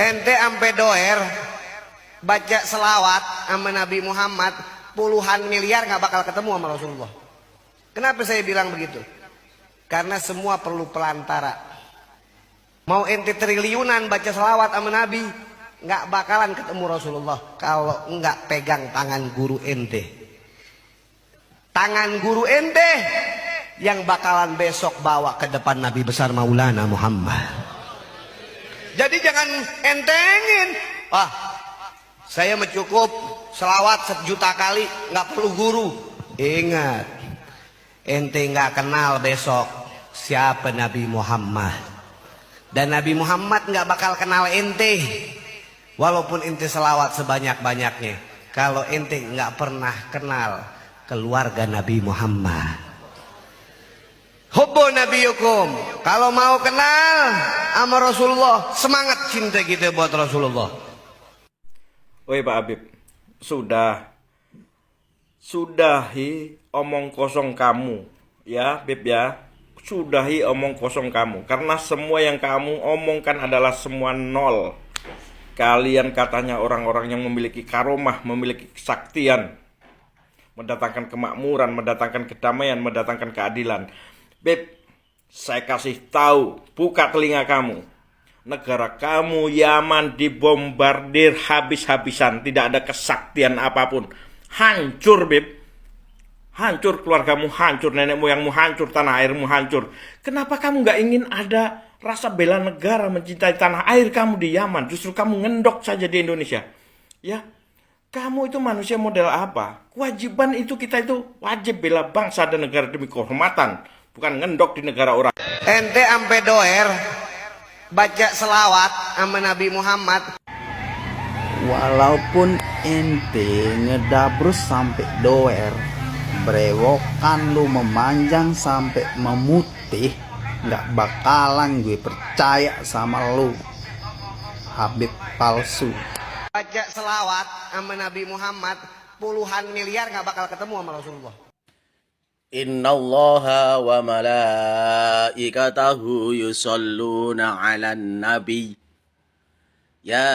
Ente ampe doer baca selawat sama Nabi Muhammad puluhan miliar nggak bakal ketemu sama Rasulullah. Kenapa saya bilang begitu? Karena semua perlu pelantara. Mau ente triliunan baca selawat sama Nabi, nggak bakalan ketemu Rasulullah kalau nggak pegang tangan guru ente. Tangan guru ente yang bakalan besok bawa ke depan Nabi besar Maulana Muhammad. Jadi jangan entengin. Wah, saya mencukup selawat 1.000.000 kali, nggak perlu guru. Ingat, ente nggak kenal besok siapa Nabi Muhammad. Dan Nabi Muhammad nggak bakal kenal ente. Walaupun ente selawat sebanyak-banyaknya, kalau ente nggak pernah kenal keluarga Nabi Muhammad. Hubbu nabiyukum. Kalau mau kenal sama Rasulullah, semangat cinta kita buat Rasulullah. Woi Pak Habib, sudahi omong kosong kamu, ya Bib ya. Sudahi omong kosong kamu, karena semua yang kamu omongkan adalah semua nol. Kalian katanya orang-orang yang memiliki karomah, memiliki kesaktian, mendatangkan kemakmuran, mendatangkan kedamaian, mendatangkan keadilan. Beb, saya kasih tahu, buka telinga kamu. Negara kamu Yaman dibombardir habis-habisan, tidak ada kesaktian apapun. Hancur, Beb. Hancur keluargamu, hancur nenek moyangmu, hancur tanah airmu, hancur. Kenapa kamu gak ingin ada rasa bela negara, mencintai tanah air kamu di Yaman? Justru kamu ngendok saja di Indonesia. Ya, kamu itu manusia model apa? Kewajiban itu kita itu wajib bela bangsa dan negara demi kehormatan, bukan ngendok di negara orang. Ente ampe doer baca selawat sama Nabi Muhammad. Walaupun ente ngedabrus sampai doer, brewokan lu memanjang sampai memutih, nggak bakalan gue percaya sama lu, Habib palsu. Baca selawat sama Nabi Muhammad puluhan miliar nggak bakal ketemu sama Rasulullah. Innallaha wa malaikatahu yusalluna 'alan nabi. Ya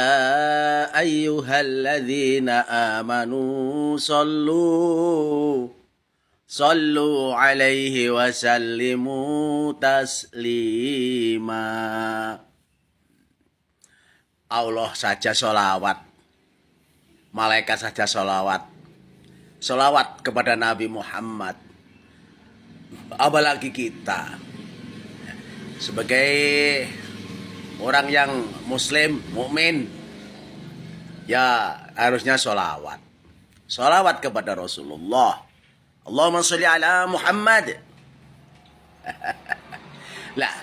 ayyuhalladzina amanu sallu alaihi wa sallimu taslima. Allah saja sholawat, malaikat saja sholawat, sholawat kepada Nabi Muhammad. Apalagi kita sebagai orang yang muslim, mukmin, ya harusnya sholawat kepada Rasulullah. Allahumma sholli ala Muhammad. Lah,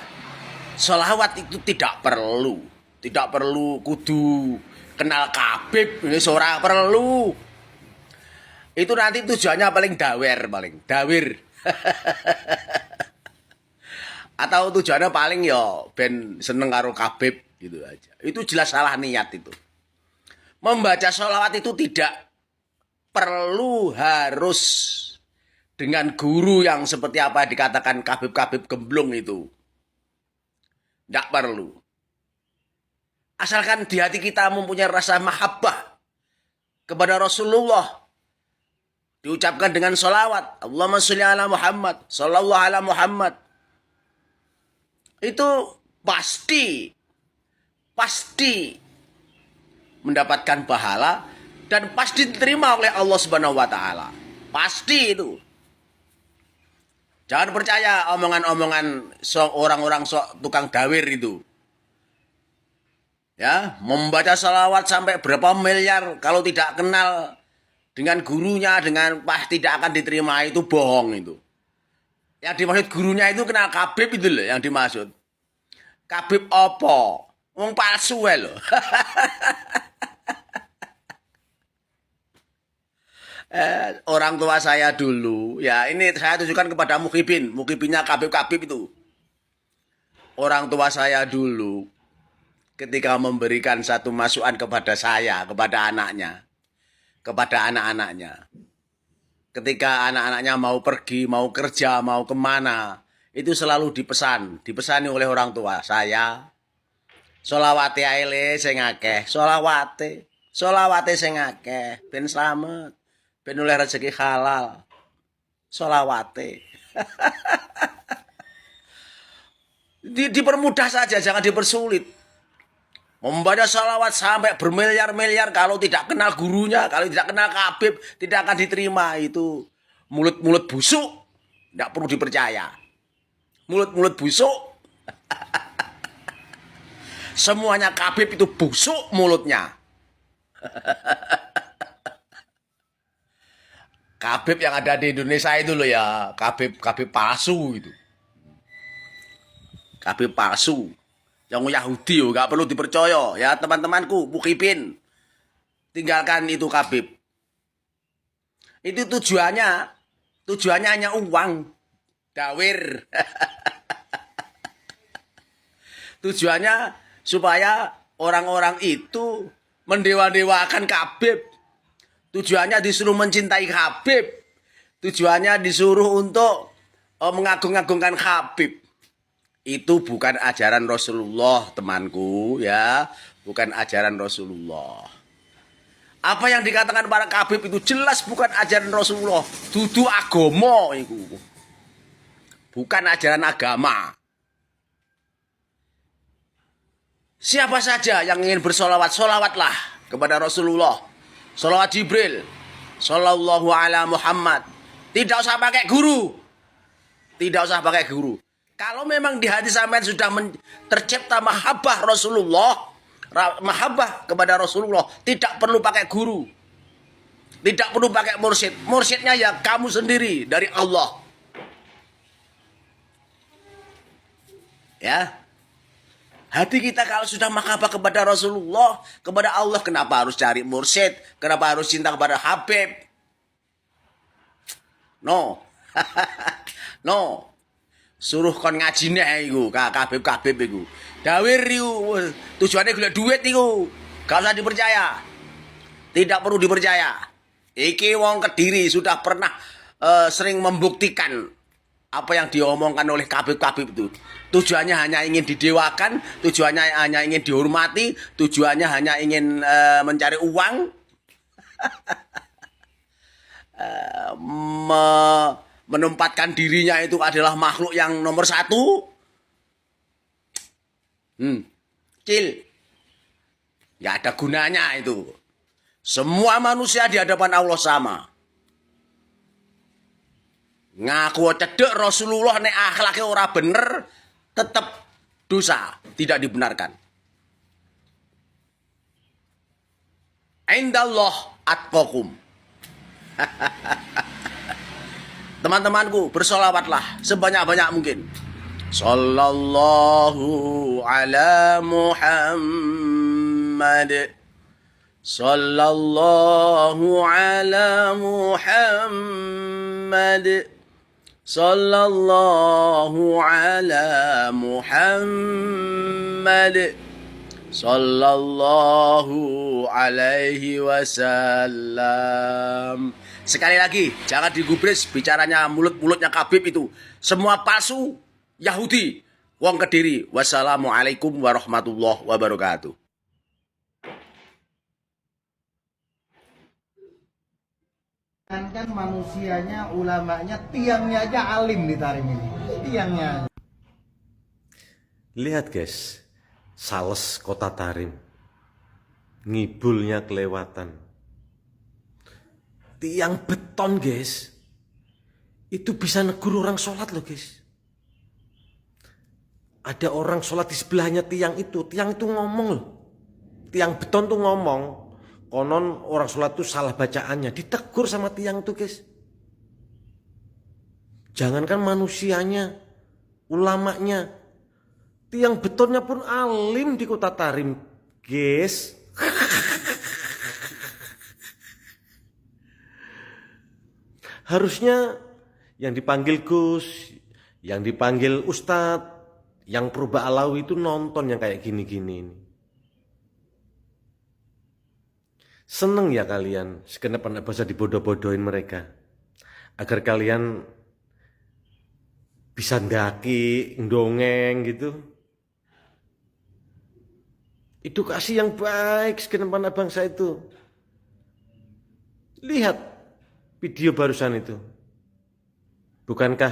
sholawat itu tidak perlu kudu kenal Habib, ini seorang perlu. Itu nanti tujuannya paling dawir. Atau tujuannya paling ya ben seneng karo Habib gitu aja. Itu jelas salah niat itu. Membaca sholawat itu tidak perlu harus dengan guru yang seperti apa dikatakan Habib gemblung itu. Tidak perlu. Asalkan di hati kita mempunyai rasa mahabbah kepada Rasulullah, diucapkan dengan sholawat, Allahumma sholli ala Muhammad, sallallahu ala Muhammad. Itu pasti mendapatkan pahala dan pasti diterima oleh Allah Subhanahu wa taala. Pasti itu. Jangan percaya omongan-omongan orang-orang tukang dawir itu. Ya, membaca salawat sampai berapa miliar kalau tidak kenal dengan gurunya, tidak akan diterima, itu bohong itu. Yang dimaksud gurunya itu kenal Habib itu loh yang dimaksud. Habib apa? Wong palsu loh. Orang tua saya dulu, ya ini saya tunjukkan kepada mukhibinnya Habib itu. Orang tua saya dulu ketika memberikan satu masukan kepada saya, kepada anak-anaknya. Ketika anak-anaknya mau pergi, mau kerja, mau kemana, itu selalu dipesani oleh orang tua saya. Solawate ae le sing akeh, solawate. Solawate sing akeh ben slamet, ben oleh rezeki halal. Solawate. Dipermudah saja, jangan dipersulit. Membaca salawat sampai bermiliar-miliar kalau tidak kenal gurunya, kalau tidak kenal Habib, tidak akan diterima. Itu mulut-mulut busuk, tidak perlu dipercaya. Mulut-mulut busuk. Semuanya Habib itu busuk mulutnya. Habib yang ada di Indonesia itu loh ya, Habib palsu itu. Habib palsu. Yang Yahudi yo gak perlu dipercaya ya teman-temanku, mukibin. Tinggalkan itu Habib. Itu tujuannya hanya uang. Dawir. Tujuannya supaya orang-orang itu mendewa-dewakan Habib. Tujuannya disuruh mencintai Habib. Tujuannya disuruh untuk mengagung-agungkan Habib. Itu bukan ajaran Rasulullah, temanku, ya. Bukan ajaran Rasulullah. Apa yang dikatakan para Habib itu jelas bukan ajaran Rasulullah. Dudu agama itu. Bukan ajaran agama. Siapa saja yang ingin bersolawat, solawatlah kepada Rasulullah. Solawat Jibril. Sallallahu ala Muhammad. Tidak usah pakai guru. Tidak usah pakai guru. Kalau memang di hati sampean sudah tercipta mahabbah Rasulullah, mahabbah kepada Rasulullah, tidak perlu pakai guru. Tidak perlu pakai mursyid. Mursyidnya ya kamu sendiri dari Allah. Ya. Hati kita kalau sudah mahabbah kepada Rasulullah, kepada Allah, kenapa harus cari mursyid? Kenapa harus cinta kepada Habib? No. No. Suruh kon ngaji nek iku, Habib iku. Dawir iku, tujuannya golek duit iku. Gak usah dipercaya. Tidak perlu dipercaya. Iki wong Kediri sudah pernah sering membuktikan apa yang diomongkan oleh Habib itu. Tujuannya hanya ingin didewakan, tujuannya hanya ingin dihormati, tujuannya hanya ingin mencari uang. Menempatkan dirinya itu adalah makhluk yang nomor satu. Kecil. Gak ada gunanya itu. Semua manusia di hadapan Allah sama. Ngaku cedek Rasulullah nek akhlaknya ora bener, tetap dosa, tidak dibenarkan. Indallah atqakum. Teman-temanku, bersolawatlah sebanyak-banyak mungkin. Sallallahu ala Muhammad. Sallallahu ala Muhammad. Sallallahu ala Muhammad. Sallallahu alaihi wasallam. Sekali lagi, jangan digubris bicaranya mulut-mulutnya Habib itu. Semua palsu, Yahudi, wong Kediri. Wassalamualaikum warahmatullahi wabarakatuh. Kan manusianya, ulamanya, tiangnya aja alim ditarik ini. Tiangnya. Lihat guys, Sales Kota Tarim. Ngibulnya kelewatan. Tiang beton guys, itu bisa negur orang sholat loh guys. Ada orang sholat di sebelahnya tiang itu ngomong loh. Tiang beton tuh ngomong, konon orang sholat tuh salah bacaannya, ditegur sama tiang tuh guys. Jangankan manusianya, ulamanya, tiang betonnya pun alim di Kota Tarim guys. Harusnya yang dipanggil Gus, yang dipanggil Ustadz, yang Purba Alawi itu nonton yang kayak gini-gini ini. Seneng ya kalian, segenap anak bangsa dibodoh-bodohin mereka. Agar kalian bisa ndaki, ndongeng gitu. edukasi yang baik segenap anak bangsa itu. Lihat video barusan itu. Bukankah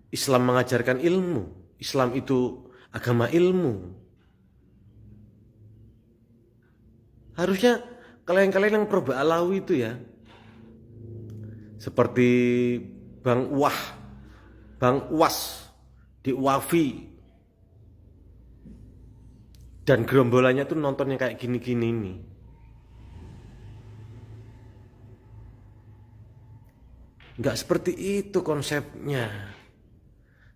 Islam mengajarkan ilmu? Islam itu agama ilmu. Harusnya kalian-kalian yang proba alawi itu ya, seperti Bang Uwas di Wafi, dan gerombolannya tuh nonton yang kayak gini-gini ini. Nggak seperti itu konsepnya.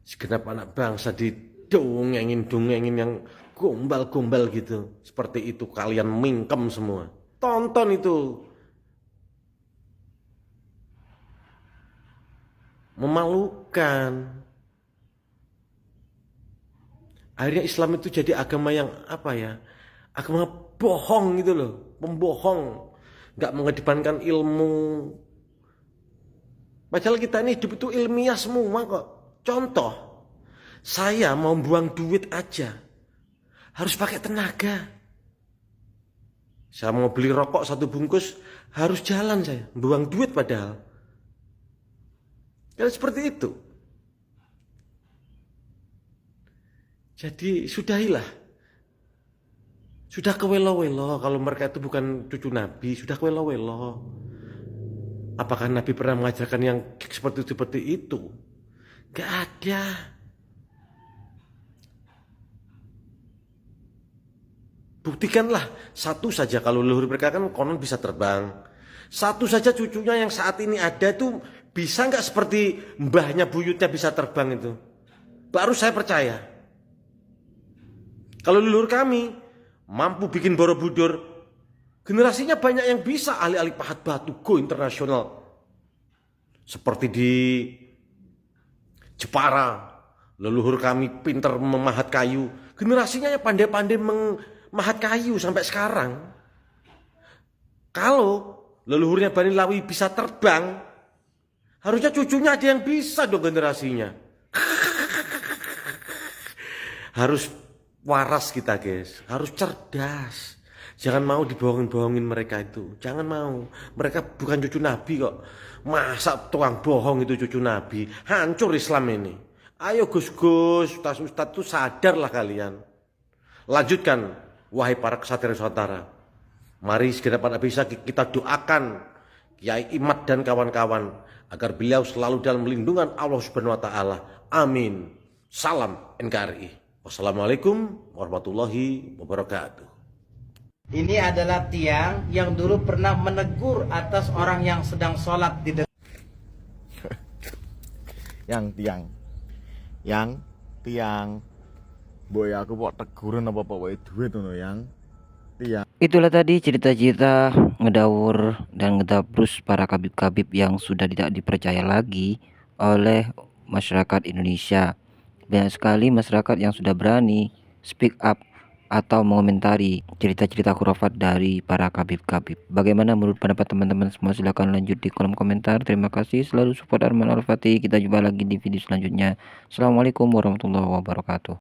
Segenap anak bangsa didongengin yang gombal-gombal gitu. Seperti itu kalian mingkem semua. Tonton itu. Memalukan. Akhirnya Islam itu jadi agama yang apa ya? Agama bohong gitu loh, pembohong. Nggak mengedepankan ilmu. Padahal kita ini hidup itu ilmiah semua kok. Contoh, saya mau buang duit aja, harus pakai tenaga. Saya mau beli rokok 1 bungkus, harus jalan saya, buang duit padahal. Kan seperti itu. Jadi sudahilah. Sudah kewelo-welo kalau mereka itu bukan cucu Nabi, sudah kewelo-welo. Apakah Nabi pernah mengajarkan yang seperti itu? Gak ada. Buktikanlah satu saja, kalau leluhur mereka kan konon bisa terbang. Satu saja cucunya yang saat ini ada itu bisa nggak seperti mbahnya buyutnya bisa terbang itu? Baru saya percaya. Kalau leluhur kami mampu bikin Borobudur, generasinya banyak yang bisa, ahli-ahli pahat batu go internasional. Seperti di Jepara, leluhur kami pinter memahat kayu, generasinya yang pandai-pandai memahat kayu sampai sekarang. Kalau leluhurnya Bani Lawi bisa terbang, harusnya cucunya ada yang bisa dong generasinya. Harus waras kita guys, harus cerdas. Jangan mau dibohongin mereka itu, jangan mau. Mereka bukan cucu Nabi kok. Masa tukang bohong itu cucu Nabi? Hancur Islam ini. Ayo Gus-Gus, Ustaz-Ustaz tuh sadarlah kalian. Lanjutkan, wahai para kesatria Nusantara. Mari segenap anak bisa kita doakan Kiai Imad dan kawan-kawan agar beliau selalu dalam lindungan Allah Subhanahu wa taala. Amin. Salam NKRI. Wassalamualaikum warahmatullahi wabarakatuh. Ini adalah tiang yang dulu pernah menegur atas orang yang sedang sholat di dekat. yang tiang boy aku kok teguran apa wae duit ngono yang tiang. Itulah tadi cerita-cerita ngedawur dan ngedabrus para kabib-kabib yang sudah tidak dipercaya lagi oleh masyarakat Indonesia. Banyak sekali masyarakat yang sudah berani speak up atau mengomentari cerita-cerita khurafat dari para kabib-kabib. Bagaimana menurut pendapat teman-teman semua? Silahkan lanjut di kolom komentar. Terima kasih, selalu support Arman Al-Fatih. Kita jumpa lagi di video selanjutnya. Assalamualaikum warahmatullahi wabarakatuh.